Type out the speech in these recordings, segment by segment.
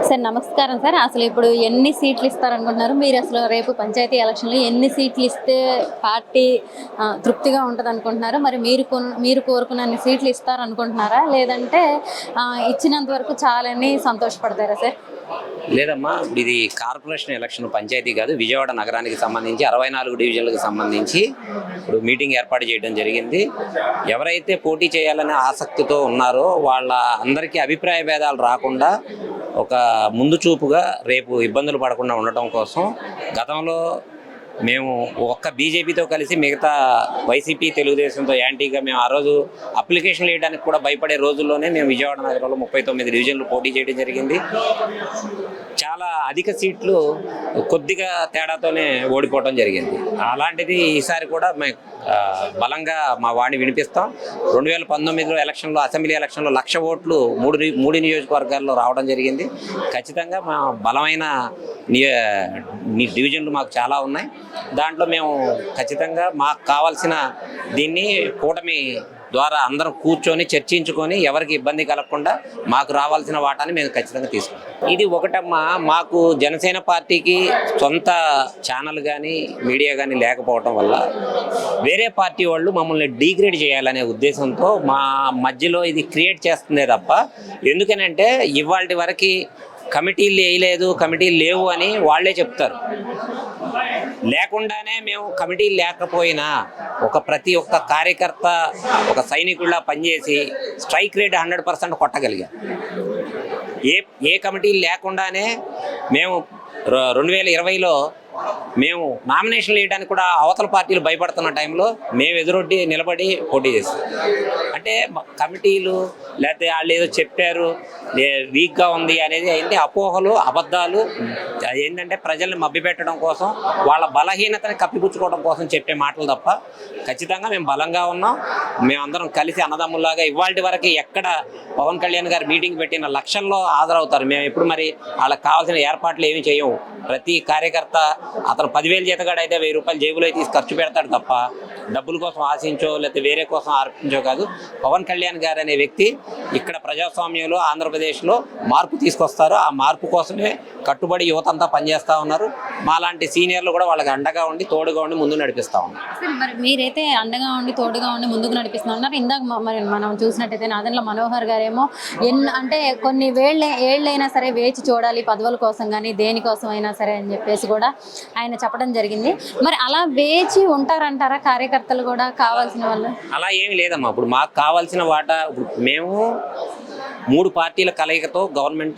Sir నమస్కారం sir. అసలు ఇప్పుడు ఎన్ని సీట్లు ఇస్తారనుకుంటున్నారు? మీరు అసలు రేపు పంచాయతీ ఎలక్షన్‌లో ఎన్ని సీట్లు ఇస్తే పార్టీ తృప్తిగా ఉంటదనుకుంటున్నారు? మరి మీరు కోరుకున్నన్ని సీట్లు ఇస్తారనుకుంటున్నారా? లేదంటే ఇచ్చినంత వరకు చాలని సంతోషపడతారా సార్? లేదమ్మా, ఇది కార్పొరేషన్ ఎలక్షన్, పంచాయతీ కాదు. విజయవాడ నగరానికి సంబంధించి 64 డివిజన్లకు సంబంధించి ఇప్పుడు మీటింగ్ ఏర్పాటు చేయడం జరిగింది. ఎవరైతే పోటీ చేయాలనే ఆసక్తితో ఉన్నారో వాళ్ళ అందరికీ అభిప్రాయ భేదాలు రాకుండా ఒక ముందు చూపుగా రేపు ఇబ్బందులు పడకుండా ఉండటం కోసం గతంలో మేము ఒక్క బీజేపీతో కలిసి మిగతా వైసీపీ తెలుగుదేశంతో యాంటీగా మేము ఆ రోజు అప్లికేషన్లు వేయడానికి కూడా భయపడే రోజుల్లోనే మేము విజయవాడ నగరంలో 39 డివిజన్లు పోటీ చేయడం జరిగింది. చాలా అధిక సీట్లు కొద్దిగా తేడాతోనే ఓడిపోవడం జరిగింది. అలాంటిది ఈసారి కూడా మేము బలంగా మా వాడిని వినిపిస్తాం. 2019లో ఎలక్షన్లో, అసెంబ్లీ ఎలక్షన్లో 1,00,000 ఓట్లు మూడు నియోజకవర్గాల్లో రావడం జరిగింది. ఖచ్చితంగా మా బలమైన డివిజన్లు మాకు చాలా ఉన్నాయి. దాంట్లో మేము ఖచ్చితంగా మాకు కావాల్సిన దీన్ని కూటమి ద్వారా అందరం కూర్చొని చర్చించుకొని ఎవరికి ఇబ్బంది కలగకుండా మాకు రావాల్సిన వాటాని మేము ఖచ్చితంగా తీసుకుంటాం. ఇది ఒకటమ్మా, మాకు జనసేన పార్టీకి సొంత ఛానల్ కానీ మీడియా కానీ లేకపోవటం వల్ల వేరే పార్టీ వాళ్ళు మమ్మల్ని డీగ్రేడ్ చేయాలనే ఉద్దేశంతో మా మధ్యలో ఇది క్రియేట్ చేస్తుందే తప్ప, ఎందుకనంటే ఇవాళ వరకు కమిటీలు వేయలేదు, కమిటీలు లేవు అని వాళ్ళే చెప్తారు. లేకుండానే మేము కమిటీలు లేకపోయినా ప్రతి ఒక్క కార్యకర్త ఒక సైనికుడిలా పనిచేసి స్ట్రైక్ రేట్ 100% కొట్టగలిగాం. ఏ కమిటీలు లేకుండానే మేము 2020లో మేము నామినేషన్లు వేయడానికి కూడా అవతల పార్టీలు భయపడుతున్న టైంలో మేము ఎదురొడ్డి నిలబడి పోటీ చేస్తాం. అంటే కమిటీలు లేకపోతే వాళ్ళు ఏదో చెప్పారు వీక్గా ఉంది అనేది ఏంటి అపోహలు, అబద్ధాలు. ఏంటంటే ప్రజల్ని మభ్యపెట్టడం కోసం, వాళ్ళ బలహీనతని కప్పిపుచ్చుకోవడం కోసం చెప్పే మాటలు తప్ప ఖచ్చితంగా మేము బలంగా ఉన్నాం. మేమందరం కలిసి అన్నదమ్ముల్లాగా ఇవాళ వరకు ఎక్కడ పవన్ కళ్యాణ్ గారు మీటింగ్ పెట్టిన లక్షల్లో హాజరవుతారు. మేము ఎప్పుడు మరి వాళ్ళకి కావాల్సిన ఏర్పాట్లు ఏమీ చేయము. ప్రతి కార్యకర్త అతను 10,000 జీతగాడు అయితే 1,000 రూపాయలు జేబులో తీసి ఖర్చు పెడతాడు తప్ప డబ్బుల కోసం ఆశించో లేకపోతే వేరే కోసం ఆర్పించో కాదు. పవన్ కళ్యాణ్ గారు అనే వ్యక్తి ఇక్కడ ప్రజాస్వామ్యంలో ఆంధ్రప్రదేశ్లో మార్పు తీసుకొస్తారు. ఆ మార్పు కోసమే కట్టుబడి యువత అంతా పనిచేస్తూ ఉన్నారు. మాలాంటి సీనియర్లు కూడా వాళ్ళకి అండగా ఉండి తోడుగా ఉండి ముందు నడిపిస్తూ ఉన్నారు. మరి మీరైతే అండగా ఉండి తోడుగా ఉండి ముందుకు నడిపిస్తూ ఉన్నారు. ఇందాక మరి మనం చూసినట్టయితే నాదెండ్ల మనోహర్ గారేమో అంటే కొన్ని ఏళ్ళైనా సరే వేచి చూడాలి పదవుల కోసం కానీ దేనికోసం అయినా సరే అని చెప్పేసి కూడా ఆయన చెప్పడం జరిగింది. మరి అలా వేచి ఉంటారంటారా కార్యకర్తలు కూడా కావాల్సిన వాళ్ళు? అలా ఏమి లేదమ్మా. ఇప్పుడు మాకు కావాల్సిన వాటా మేము 3 పార్టీల కలయికతో గవర్నమెంట్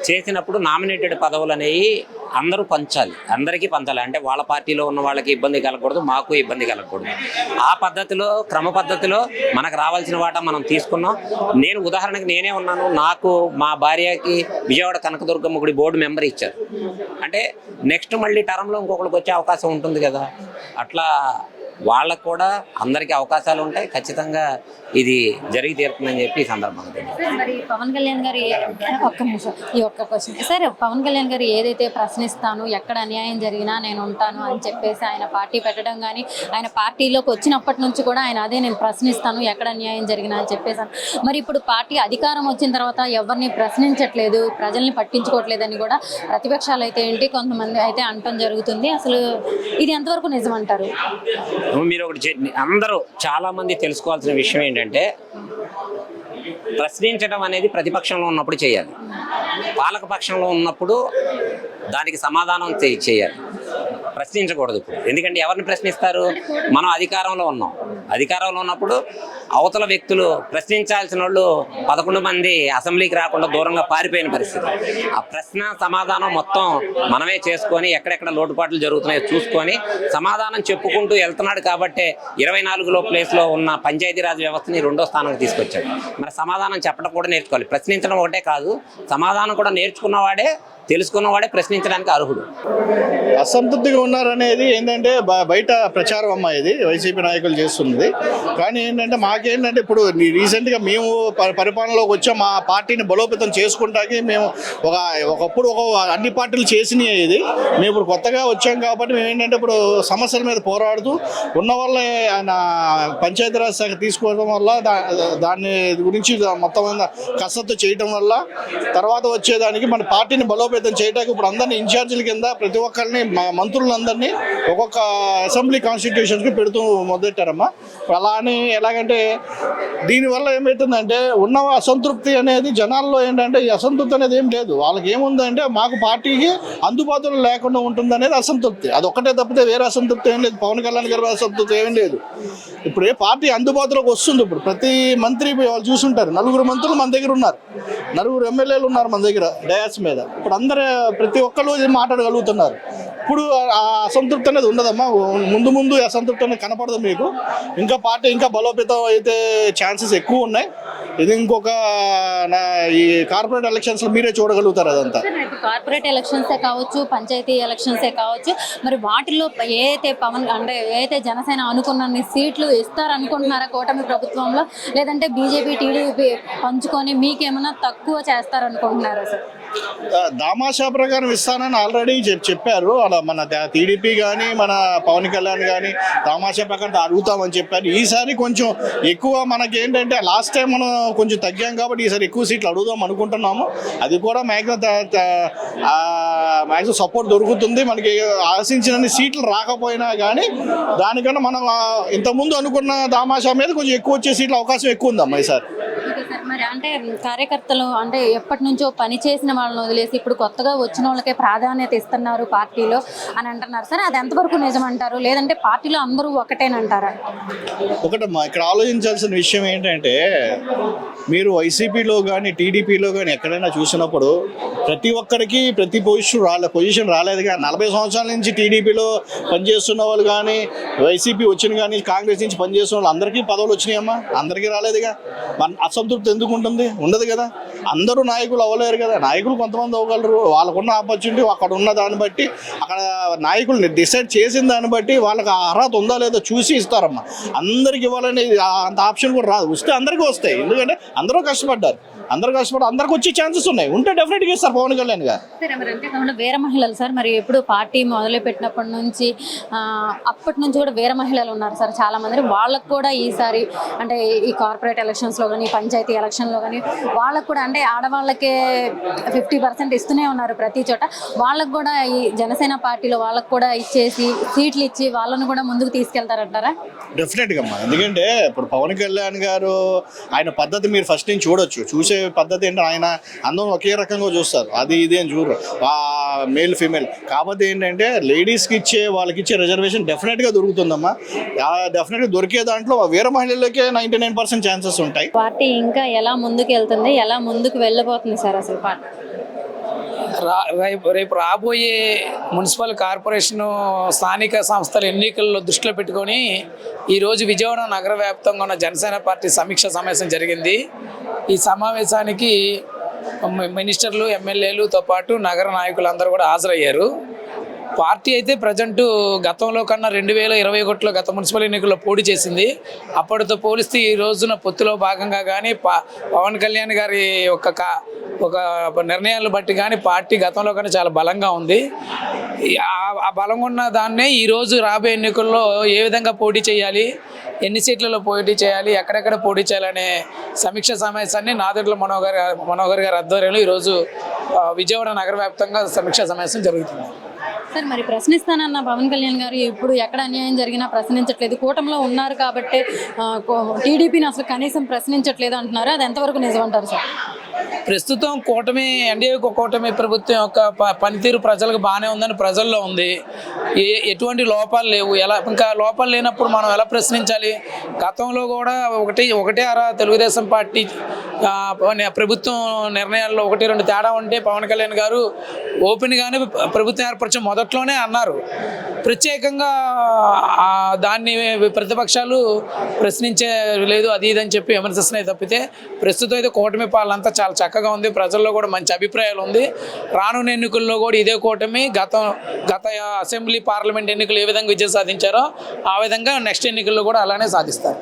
చేసినప్పుడు నామినేటెడ్ పదవులు అనేవి అందరూ పంచాలి, అందరికీ పంచాలి. అంటే వాళ్ళ పార్టీలో ఉన్న వాళ్ళకి ఇబ్బంది కలగకూడదు, మాకు ఇబ్బంది కలగకూడదు. ఆ పద్ధతిలో, క్రమ పద్ధతిలో మనకు రావాల్సిన వాటా మనం తీసుకున్నాం. నేను ఉదాహరణకి నేనే ఉన్నాను. నాకు మా భార్యకి విజయవాడ కనకదుర్గమ్మ గుడి బోర్డు మెంబర్ ఇచ్చారు. అంటే నెక్స్ట్ మళ్ళీ టర్మ్లో ఇంకొకరికి వచ్చే అవకాశం ఉంటుంది కదా. అట్లా వాళ్ళకు కూడా అందరికీ అవకాశాలు ఉంటాయి. ఖచ్చితంగా ఇది జరిగి తీరుతుందని చెప్పి ఈ సందర్భంగా మరి పవన్ కళ్యాణ్ గారు ఒక్క క్వశ్చన్ సార్, పవన్ కళ్యాణ్ గారు ఏదైతే ప్రశ్నిస్తాను, ఎక్కడ అన్యాయం జరిగినా నేను ఉంటాను అని చెప్పేసి ఆయన పార్టీ పెట్టడం కానీ, ఆయన పార్టీలోకి వచ్చినప్పటి నుంచి కూడా ఆయన అదే నేను ప్రశ్నిస్తాను ఎక్కడ అన్యాయం జరిగినా అని చెప్పేసాను. మరి ఇప్పుడు పార్టీ అధికారం వచ్చిన తర్వాత ఎవరిని ప్రశ్నించట్లేదు, ప్రజల్ని పట్టించుకోవట్లేదని కూడా ప్రతిపక్షాలు అయితే ఏంటి కొంతమంది అయితే అనటం జరుగుతుంది. అసలు ఇది ఎంతవరకు నిజమంటారు? మీరు ఒకటి అందరూ చాలా మంది తెలుసుకోవాల్సిన విషయం ఏంటంటే, ప్రశ్నించడం అనేది ప్రతిపక్షంలో ఉన్నప్పుడు చేయాలి, పాలక పక్షంలో ఉన్నప్పుడు దానికి సమాధానం చేయాలి, ప్రశ్నించకూడదు. ఇప్పుడు ఎందుకంటే ఎవరిని ప్రశ్నిస్తారు? మనం అధికారంలో ఉన్నాం. అధికారంలో ఉన్నప్పుడు అవతల వ్యక్తులు ప్రశ్నించాల్సిన వాళ్ళు 11 మంది అసెంబ్లీకి రాకుండా దూరంగా పారిపోయిన పరిస్థితి. ఆ ప్రశ్న సమాధానం మొత్తం మనమే చేసుకొని ఎక్కడెక్కడ లోటుపాట్లు జరుగుతున్నాయో చూసుకొని సమాధానం చెప్పుకుంటూ వెళ్తున్నాడు. కాబట్టే 24లో ప్లేస్లో ఉన్న పంచాయతీరాజ్ వ్యవస్థని 2వ స్థానానికి తీసుకొచ్చాడు. మరి సమాధానం చెప్పడం కూడా నేర్చుకోవాలి. ప్రశ్నించడం ఒకటే కాదు, సమాధానం కూడా నేర్చుకున్నవాడే, తెలుసుకున్నవాడే ప్రశ్నించడానికి అర్హుడు. అసంతృప్తిగా ఉన్నారనేది ఏంటంటే బయట ప్రచారం అమ్మా, ఇది వైసీపీ నాయకులు చేస్తున్నది. కానీ ఏంటంటే మాకు మాకేంటంటే ఇప్పుడు రీసెంట్గా మేము పరిపాలనలోకి వచ్చాం, మా పార్టీని బలోపేతం చేసుకుంటాకి మేము ఒకప్పుడు అన్ని పార్టీలు చేసినాయి ఇది. మేము ఇప్పుడు కొత్తగా వచ్చాం కాబట్టి మేము ఏంటంటే ఇప్పుడు సమస్యల మీద పోరాడుతూ ఉన్న వల్ల ఆయన పంచాయతీరాజ్ శాఖ తీసుకోవడం వల్ల దాన్ని గురించి మొత్తం కసరత్తు చేయడం వల్ల తర్వాత వచ్చేదానికి మన పార్టీని బలోపేతం చేయడానికి ఇప్పుడు అందరినీ ఇన్ఛార్జీల కింద ప్రతి ఒక్కరిని మంత్రులందరినీ ఒక్కొక్క అసెంబ్లీ కాన్స్టిట్యూషన్స్కి పెడుతూ మొదలెట్టారమ్మా. అలా అని ఎలాగంటే దీనివల్ల ఏమవుతుందంటే ఉన్న అసంతృప్తి అనేది జనాల్లో ఏంటంటే ఈ అసంతృప్తి అనేది ఏం లేదు. వాళ్ళకి ఏముందంటే మాకు పార్టీకి అందుబాటులో లేకుండా ఉంటుంది అనేది అసంతృప్తి. అది ఒక్కటే తప్పితే వేరే అసంతృప్తి ఏం లేదు. పవన్ కళ్యాణ్ గారి అసంతృప్తి ఏం లేదు. ఇప్పుడు ఏ పార్టీ అందుబాటులోకి వస్తుంది. ఇప్పుడు ప్రతి మంత్రి వాళ్ళు చూసుంటారు, 4 మంత్రులు మన దగ్గర ఉన్నారు, 4 ఎమ్మెల్యేలు ఉన్నారు మన దగ్గర డయాస్ మీద. ఇప్పుడు అందరూ ప్రతి ఒక్కరు మాట్లాడగలుగుతున్నారు. ఇప్పుడు ఆ అసంతృప్తి అనేది ఉండదమ్మా. ముందు అసంతృప్తి అనేది కనపడదు మీకు. ఇంకా పార్టీ ఇంకా బలోపేతం అయితే ఛాన్సెస్ ఎక్కువ ఉన్నాయి. ఇది ఇంకొక ఈ కార్పొరేట్ ఎలక్షన్స్లో మీరే చూడగలుగుతారు అదంతా. కార్పొరేట్ ఎలక్షన్సే కావచ్చు, పంచాయతీ ఎలక్షన్సే కావచ్చు, మరి వాటిల్లో ఏదైతే జనసేన అనుకున్న సీట్లు ఇస్తారనుకుంటున్నారా కూటమి ప్రభుత్వంలో, లేదంటే బీజేపీ టీడీపీ పంచుకొని మీకేమైనా తక్కువ చేస్తారనుకుంటున్నారా సార్? దామాషా ప్రకారం ఇస్తానని ఆల్రెడీ చెప్పారు. అలా మన టీడీపీ కానీ మన పవన్ కళ్యాణ్ కానీ దామాషా ప్రకారం అడుగుతామని చెప్పారు. ఈసారి కొంచెం ఎక్కువ మనకి ఏంటంటే లాస్ట్ టైం మనం కొంచెం తగ్గాం కాబట్టి ఈసారి ఎక్కువ సీట్లు అడుగుదాం అనుకుంటున్నాము. అది కూడా మ్యాక్సిమం సపోర్ట్ దొరుకుతుంది మనకి. ఆశించిన సీట్లు రాకపోయినా కానీ దానికన్నా మనం ఇంతకుముందు అనుకున్న దామాషా మీద కొంచెం ఎక్కువ వచ్చే సీట్ల అవకాశం ఎక్కువ ఉందమ్మా ఈసారి. మరి అంటే కార్యకర్తలు అంటే ఎప్పటి నుంచో పని చేసిన వాళ్ళని వదిలేసి ఇప్పుడు కొత్తగా వచ్చిన వాళ్ళకే ప్రాధాన్యత ఇస్తున్నారు పార్టీలో అని అంటున్నారు సార్. అది ఎంతవరకు నిజమంటారు, లేదంటే పార్టీలో అందరూ ఒకటేనంటారా? ఒకటమ్మా, ఇక్కడ ఆలోచించాల్సిన విషయం ఏంటంటే మీరు వైసీపీలో కానీ టీడీపీలో కానీ ఎక్కడైనా చూసినప్పుడు ప్రతి ఒక్కరికి ప్రతి పొజిషన్ రాలేదుగా. 40 సంవత్సరాల నుంచి టీడీపీలో పనిచేస్తున్న వాళ్ళు కానీ వైసీపీ వచ్చిన కానీ కాంగ్రెస్ నుంచి పనిచేస్తున్న వాళ్ళు అందరికీ పదవులు వచ్చినాయమ్మా. అందరికీ రాలేదుగా. అసంతృప్తి ఎందుకు ఉంటుంది? ఉండదు కదా. అందరూ నాయకులు అవ్వలేరు కదా. నాయకులు కొంతమంది అవ్వగలరు. వాళ్ళకున్న ఆపర్చునిటీ అక్కడ ఉన్న దాన్ని బట్టి, అక్కడ నాయకులు డిసైడ్ చేసిన దాన్ని బట్టి వాళ్ళకి అర్హత ఉందా లేదో చూసి ఇస్తారమ్మా. అందరికి ఇవ్వాలని అంత ఆప్షన్ కూడా రాదు. వస్తే అందరికీ వస్తాయి. ఎందుకంటే అందరూ కష్టపడ్డారు. అందరికి వచ్చే ఛాన్సెస్ ఉన్నాయి. ఉంటే డెఫినెట్గా ఇస్తారు పవన్ కళ్యాణ్ గారు. వేరే మహిళలు సార్, మరి ఎప్పుడు పార్టీ మొదలు పెట్టినప్పటి నుంచి అప్పటి నుంచి కూడా వేరే మహిళలు ఉన్నారు సార్ చాలా మంది. వాళ్ళకు కూడా ఈసారి అంటే ఈ కార్పొరేట్ ఎలక్షన్స్లో కానీ పంచాయతీ ఎలక్షన్లో కానీ వాళ్ళకు కూడా అంటే ఆడవాళ్ళకే 50% ఇస్తూనే ఉన్నారు ప్రతి చోట. వాళ్ళకు కూడా ఈ జనసేన పార్టీలో వాళ్ళకు కూడా ఇచ్చేసి సీట్లు ఇచ్చి వాళ్ళను కూడా ముందుకు తీసుకెళ్తారంటారా? డెఫినెట్గా అమ్మా. ఎందుకంటే ఇప్పుడు పవన్ కళ్యాణ్ గారు ఆయన పద్ధతి మీరు ఫస్ట్ నుంచి చూసే పద్ధతి ఏంటంటే ఆయన అందరూ ఒకే రకంగా చూస్తారు. అది ఇది అని చూడరు, మేల్ ఫీమేల్. కాకపోతే ఏంటంటే లేడీస్కి వాళ్ళకి ఇచ్చే రిజర్వేషన్ డెఫినెట్గా దొరుకుతుందమ్మా. డెఫినెట్గా దొరికే దాంట్లో వేరే మహిళలకే 99% ఛాన్సెస్ ఉంటాయి. పార్టీ ఇంకా ఎలా ముందుకు వెళ్తుంది, ఎలా ముందుకు వెళ్ళబోతుంది సార్ అసలు పార్టీ? రేపు రాబోయే మున్సిపల్ కార్పొరేషన్ స్థానిక సంస్థల ఎన్నికల్లో దృష్టిలో పెట్టుకొని ఈరోజు విజయవాడ నగర వ్యాప్తంగా ఉన్న జనసేన పార్టీ సమీక్ష సమావేశం జరిగింది. ఈ సమావేశానికి మినిస్టర్లు, ఎమ్మెల్యేలతో పాటు నగర నాయకులందరూ కూడా హాజరయ్యారు. పార్టీ అయితే ప్రజెంటు గతంలో కన్నా 2021లో గత మున్సిపల్ ఎన్నికల్లో పోటీ చేసింది. అప్పటితో పోలిస్తే ఈ రోజున పొత్తులో భాగంగా కానీ పవన్ కళ్యాణ్ గారి ఒక నిర్ణయాలను బట్టి కానీ పార్టీ గతంలో కన్నా చాలా బలంగా ఉంది. ఆ బలంగా ఉన్న దాన్నే ఈరోజు రాబోయే ఎన్నికల్లో ఏ విధంగా పోటీ చేయాలి, ఎన్ని సీట్లలో పోటీ చేయాలి, ఎక్కడెక్కడ పోటీ చేయాలనే సమీక్ష సమావేశాన్ని నాదెండ్ల మనోహర్ గారి ఆధ్వర్యంలో ఈరోజు విజయవాడ నగర వ్యాప్తంగా సమీక్ష సమావేశం జరుగుతుంది. సార్, మరి ప్రశ్నిస్తానన్న పవన్ కళ్యాణ్ గారు ఇప్పుడు ఎక్కడ అన్యాయం జరిగినా ప్రశ్నించట్లేదు, కూటమిలో ఉన్నారు కాబట్టి టీడీపీని అసలు కనీసం ప్రశ్నించట్లేదు అంటున్నారు. అది ఎంతవరకు నిజమంటారు సార్? ప్రస్తుతం ఎన్డీఏ కూటమి ప్రభుత్వం యొక్క పనితీరు ప్రజలకు బాగానే ఉందని ప్రజల్లో ఉంది. ఎటువంటి లోపాలు లేవు. ఇంకా లోపాలు లేనప్పుడు మనం ఎలా ప్రశ్నించాలి? గతంలో కూడా ఒకటే తెలుగుదేశం పార్టీ ప్రభుత్వం నిర్ణయాల్లో 1-2 తేడా ఉంటే పవన్ కళ్యాణ్ గారు ఓపెన్గానే ప్రభుత్వం ఏర్పరిచే మొదట్లోనే అన్నారు. ప్రత్యేకంగా దాన్ని ప్రతిపక్షాలు ప్రశ్నించే లేదు, అది ఇదని చెప్పి విమర్శిస్తున్నాయి తప్పితే ప్రస్తుతం అయితే కూటమి పాలన అంతా చాలా చక్కగా ఉంది. ప్రజల్లో కూడా మంచి అభిప్రాయాలు ఉంది. రానున్న ఎన్నికల్లో కూడా ఇదే కూటమి గత అసెంబ్లీ పార్లమెంట్ ఎన్నికలు ఏ విధంగా విజయం సాధించారో ఆ విధంగా నెక్స్ట్ ఎన్నికల్లో కూడా అలానే సాధిస్తారు.